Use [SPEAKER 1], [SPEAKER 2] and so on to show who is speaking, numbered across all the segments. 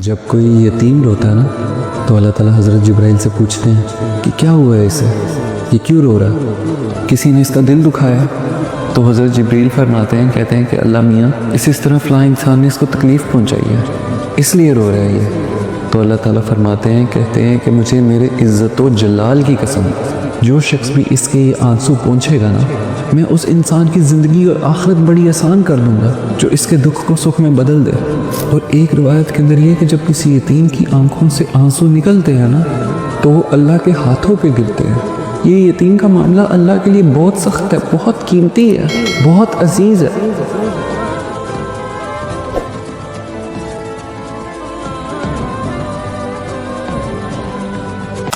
[SPEAKER 1] جب کوئی یتیم روتا ہے نا تو اللہ تعالیٰ حضرت جبرائیل سے پوچھتے ہیں کہ کیا ہوا ہے اسے، یہ کیوں رو رہا ہے، کسی نے اس کا دل دکھایا؟ تو حضرت جبرائیل فرماتے ہیں، کہتے ہیں کہ اللہ میاں اس طرح فلاں انسان نے اس کو تکلیف پہنچائی ہے، اس لیے رو رہا ہے یہ۔ تو اللہ تعالیٰ فرماتے ہیں، کہتے ہیں کہ مجھے میرے عزت و جلال کی قسم، جو شخص بھی اس کے یہ آنسو پہنچے گا نا، میں اس انسان کی زندگی اور آخرت بڑی آسان کر دوں گا، جو اس کے دکھ کو سکھ میں بدل دے۔ اور ایک روایت کے اندر یہ کہ جب کسی یتیم کی آنکھوں سے آنسو نکلتے ہیں نا تو وہ اللہ کے ہاتھوں پہ گرتے ہیں۔ یہ یتیم کا معاملہ اللہ کے لیے بہت سخت ہے، بہت قیمتی ہے، بہت عزیز ہے۔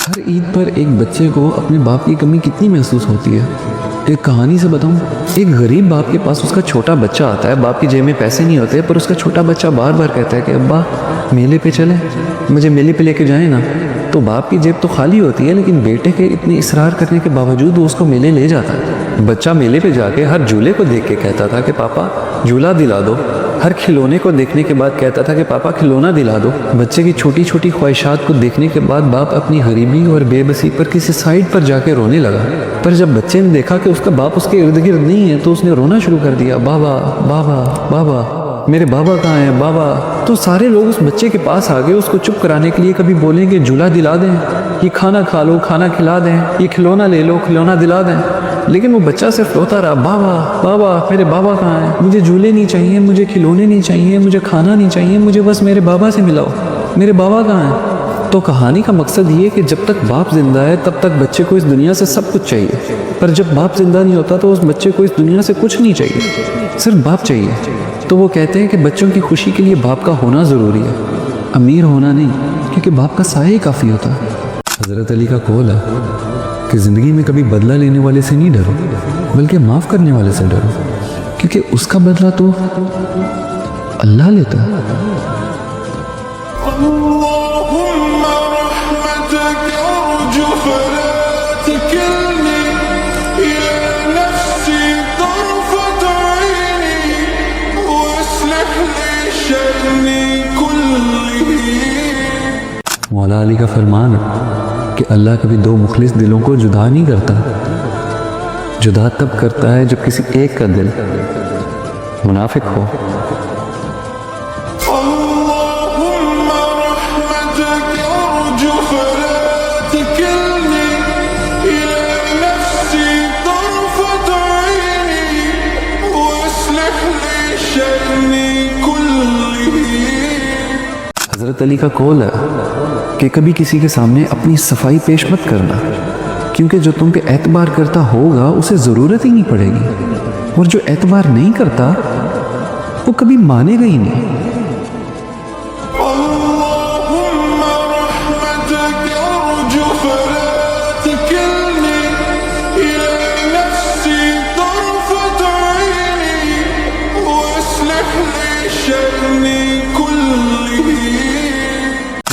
[SPEAKER 1] ہر عید پر ایک بچے کو اپنے باپ کی کمی کتنی محسوس ہوتی ہے۔ ایک کہانی سے بتاؤں، ایک غریب باپ کے پاس اس کا چھوٹا بچہ آتا ہے، باپ کی جیب میں پیسے نہیں ہوتے، پر اس کا چھوٹا بچہ بار بار کہتا ہے کہ ابا میلے پہ چلیں، مجھے میلے پہ لے کے جائیں نا۔ تو باپ کی جیب تو خالی ہوتی ہے، لیکن بیٹے کے اتنے اصرار کرنے کے باوجود وہ اس کو میلے لے جاتا ہے۔ بچہ میلے پہ جا کے ہر جھولے کو دیکھ کے کہتا تھا کہ پاپا جھولا دلا دو، ہر کھلونے کو دیکھنے کے بعد کہتا تھا کہ پاپا کھلونا دلا دو۔ بچے کی چھوٹی چھوٹی خواہشات کو دیکھنے کے بعد باپ اپنی غریبی اور بے بسی پر کسی سائڈ پر جا کے رونے لگا۔ پر جب بچے نے دیکھا کہ اس کا باپ اس کے ارد گرد نہیں ہے تو اس نے رونا شروع کر دیا، بابا بابا بابا، میرے بابا کہاں ہیں بابا۔ تو سارے لوگ اس بچے کے پاس آ گئے اس کو چپ کرانے کے لیے، کبھی بولیں کہ جھولا دلا دیں، یہ کھانا کھا لو کھانا کھلا دیں، یہ کھلونا لے لو کھلونا دلا دیں، لیکن وہ بچہ صرف روتا رہا، بابا بابا میرے بابا کہاں ہیں، مجھے جھولے نہیں چاہیے، مجھے کھلونے نہیں چاہیے، مجھے کھانا نہیں چاہیے، مجھے بس میرے بابا سے ملاؤ، میرے بابا کہاں ہیں۔ تو کہانی کا مقصد یہ کہ جب تک باپ زندہ ہے تب تک بچے کو اس دنیا سے سب کچھ چاہیے، پر جب باپ زندہ نہیں ہوتا تو اس بچے کو اس دنیا سے کچھ نہیں چاہیے، صرف باپ چاہیے۔ تو وہ کہتے ہیں کہ بچوں کی خوشی کے لیے باپ کا ہونا ضروری ہے، امیر ہونا نہیں، کیونکہ باپ کا سایہ ہی کافی ہوتا ہے۔ حضرت علی کا قول ہے کہ زندگی میں کبھی بدلہ لینے والے سے نہیں ڈرو، بلکہ معاف کرنے والے سے ڈرو، کیونکہ اس کا بدلہ تو اللہ لیتا ہے۔
[SPEAKER 2] اللهم رحمتك أرجو فلا تكلني إلى نفسي طرفة عيني واصلح لي شأني كله۔
[SPEAKER 1] مولا علی کا فرمان ہے کہ اللہ کبھی دو مخلص دلوں کو جدا نہیں کرتا، جدا تب کرتا ہے جب کسی ایک کا دل منافق ہو۔
[SPEAKER 2] اللهم رحمتك أرجو فلا تكلني إلى نفسي طرفة عيني واصلح لي شأني كله۔
[SPEAKER 1] حضرت علی کا قول ہے کہ کبھی کسی کے سامنے اپنی صفائی پیش مت کرنا، کیونکہ جو تم پہ اعتبار کرتا ہوگا اسے ضرورت ہی نہیں پڑے گی، اور جو اعتبار نہیں کرتا وہ کبھی مانے گا ہی نہیں۔
[SPEAKER 2] اللهم رحمتك أرجو فلا تكلني إلى نفسي طرفة عيني واصلح لي شأني كله۔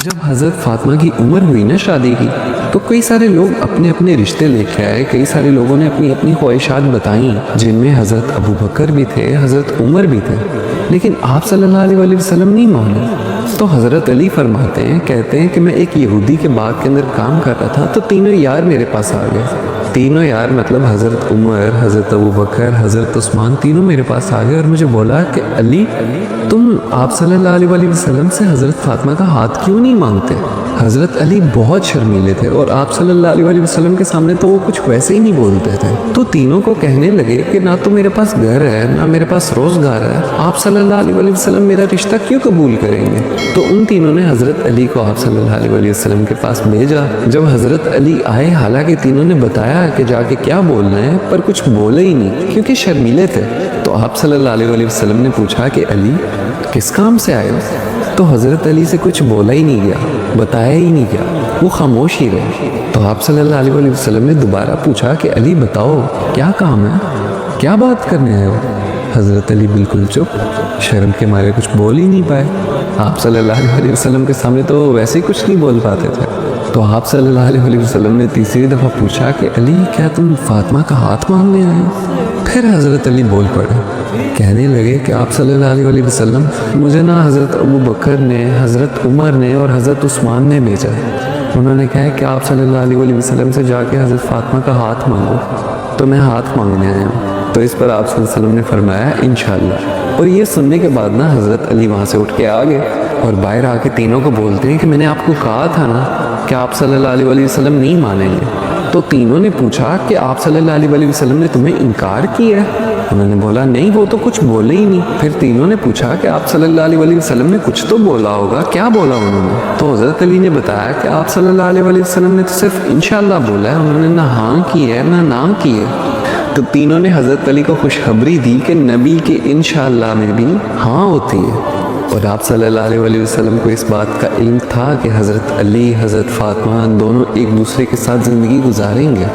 [SPEAKER 1] جب حضرت فاطمہ کی عمر ہوئی نا شادی کی تو کئی سارے لوگ اپنے اپنے رشتے لے کے آئے، کئی سارے لوگوں نے اپنی اپنی خواہشات بتائیں، جن میں حضرت ابو بکر بھی تھے، حضرت عمر بھی تھے، لیکن آپ صلی اللہ علیہ وسلم نہیں مانے۔ تو حضرت علی فرماتے ہیں، کہتے ہیں کہ میں ایک یہودی کے باغ کے اندر کام کر رہا تھا تو تینوں یار میرے پاس آ گئے، تینوں یار مطلب حضرت عمر، حضرت ابو بکر، حضرت عثمان، تینوں میرے پاس آ گئے اور مجھے بولا کہ علی تم آپ صلی اللہ علیہ وسلم سے حضرت فاطمہ کا ہاتھ کیوں نہیں مانگتے؟ حضرت علی بہت شرمیلے تھے اور آپ صلی اللہ علیہ وسلم کے سامنے تو وہ کچھ ویسے ہی نہیں بولتے تھے۔ تو تینوں کو کہنے لگے کہ نہ تو میرے پاس گھر ہے نہ میرے پاس روزگار ہے، آپ صلی اللہ علیہ وسلم میرا رشتہ کیوں قبول کریں گے؟ تو ان تینوں نے حضرت علی کو آپ صلی اللہ علیہ وسلم کے پاس بھیجا۔ جب حضرت علی آئے، حالانکہ تینوں نے بتایا کہ جا کے کیا بولنا ہے، پر کچھ بولے ہی نہیں کیونکہ شرمیلے تھے۔ تو آپ صلی اللہ علیہ وسلم نے پوچھا کہ علی کس کام سے آئے ہو؟ تو حضرت علی سے کچھ بولا ہی نہیں گیا، بتایا ہی نہیں گیا، وہ خاموش ہی رہے۔ تو آپ صلی اللہ علیہ وسلم نے دوبارہ پوچھا کہ علی بتاؤ کیا کام ہے، کیا بات کرنے آئے ہو؟ حضرت علی بالکل چپ، شرم کے مارے کچھ بول ہی نہیں پائے۔ آپ صلی اللہ علیہ وسلم کے سامنے تو ویسے ہی کچھ نہیں بول پاتے تھے۔ تو آپ صلی اللہ علیہ وسلم نے تیسری دفعہ پوچھا کہ علی کیا تم فاطمہ کا ہاتھ مانگنے آئے ہو؟ پھر حضرت علی بول پڑے کہنے لگے کہ آپ صلی اللہ علیہ وسلم مجھے نا حضرت ابو بکر نے، حضرت عمر نے اور حضرت عثمان نے بھیجا ہے۔ انہوں نے کہا ہے کہ آپ صلی اللہ علیہ وسلم سے جا کے حضرت فاطمہ کا ہاتھ مانگو، تو میں ہاتھ مانگنے آیا ہوں۔ تو اس پر آپ صلی اللہ علیہ وسلم نے فرمایا انشاءاللہ۔ اور یہ سننے کے بعد نا حضرت علی وہاں سے اٹھ کے آ گئے اور باہر آ کے تینوں کو بولتے ہیں کہ میں نے آپ کو کہا تھا نا کہ آپ صلی اللہ علیہ وسلم نہیں مانیں گے۔ تو تینوں نے پوچھا کہ آپ صلی اللہ علیہ وسلم نے تمہیں انکار کیا ہے؟ انہوں نے بولا نہیں، وہ تو کچھ بولے ہی نہیں۔ پھر تینوں نے پوچھا کہ آپ صلی اللہ علیہ وسلم نے کچھ تو بولا ہوگا، کیا بولا انہوں نے؟ تو حضرت علی نے بتایا کہ آپ صلی اللہ علیہ وسلم نے تو صرف انشاءاللہ بولا ہے، انہوں نے نہ ہاں کی ہے نہ نہ کی ہے۔ تو تینوں نے حضرت علی کو خوشخبری دی کہ نبی کے انشاءاللہ میں بھی ہاں ہوتی ہے۔ اور آپ صلی اللہ علیہ وسلم کو اس بات کا علم تھا کہ حضرت علی، حضرت فاطمہ دونوں ایک دوسرے کے ساتھ زندگی گزاریں گے،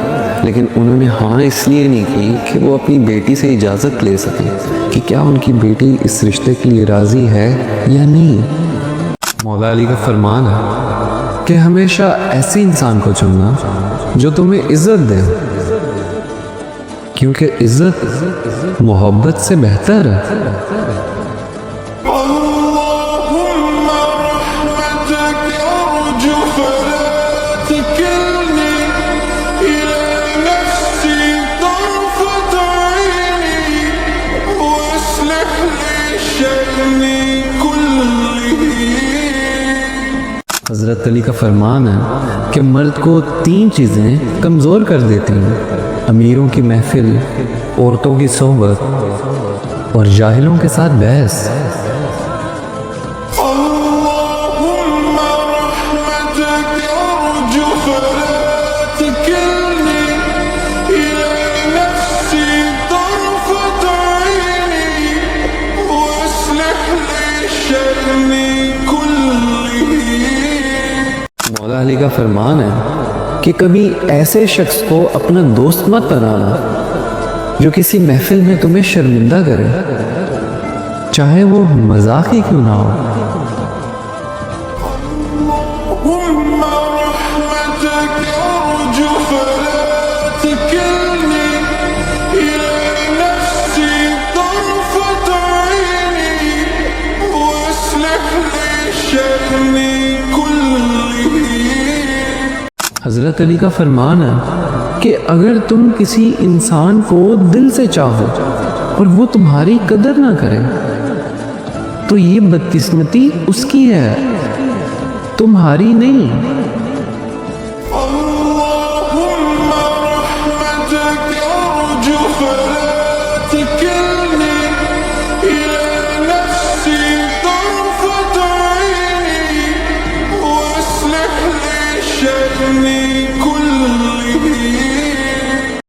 [SPEAKER 1] لیکن انہوں نے ہاں اس لیے نہیں کی کہ وہ اپنی بیٹی سے اجازت لے سکیں کہ کیا ان کی بیٹی اس رشتے کے لیے راضی ہے یا نہیں۔ مولا علی کا فرمان ہے کہ ہمیشہ ایسے انسان کو چننا جو تمہیں عزت دے، کیونکہ عزت محبت سے بہتر ہے۔
[SPEAKER 2] اللهم رحمتك أرجو فلا تكلني إلى نفسي طرفة عيني وأصلح لي شأني كله۔
[SPEAKER 1] حضرت علی کا فرمان ہے کہ مرد کو 3 چیزیں کمزور کر دیتی ہیں: امیروں کی محفل، عورتوں کی صحبت اور جاہلوں کے ساتھ بحث۔
[SPEAKER 2] اللهم رحمتك أرجو فلا تكلني إلى نفسي طرفة عيني وأصلح لي شأني كله۔
[SPEAKER 1] مولا علی کا فرمان ہے کہ کبھی ایسے شخص کو اپنا دوست مت بنانا جو کسی محفل میں تمہیں شرمندہ کرے، چاہے وہ مذاق ہی کیوں نہ ہو۔
[SPEAKER 2] اللهم رحمتك أرجو فلا تكلني إلى نفسي طرفة عيني وأصلح لي شأني كله۔
[SPEAKER 1] حضرت علی کا فرمان ہے کہ اگر تم کسی انسان کو دل سے چاہو اور وہ تمہاری قدر نہ کرے تو یہ بدقسمتی اس کی ہے، تمہاری نہیں۔
[SPEAKER 2] اللهم رحمتك أرجو فلا تكلني إلى نفسي طرفة عيني وأصلح لي شأني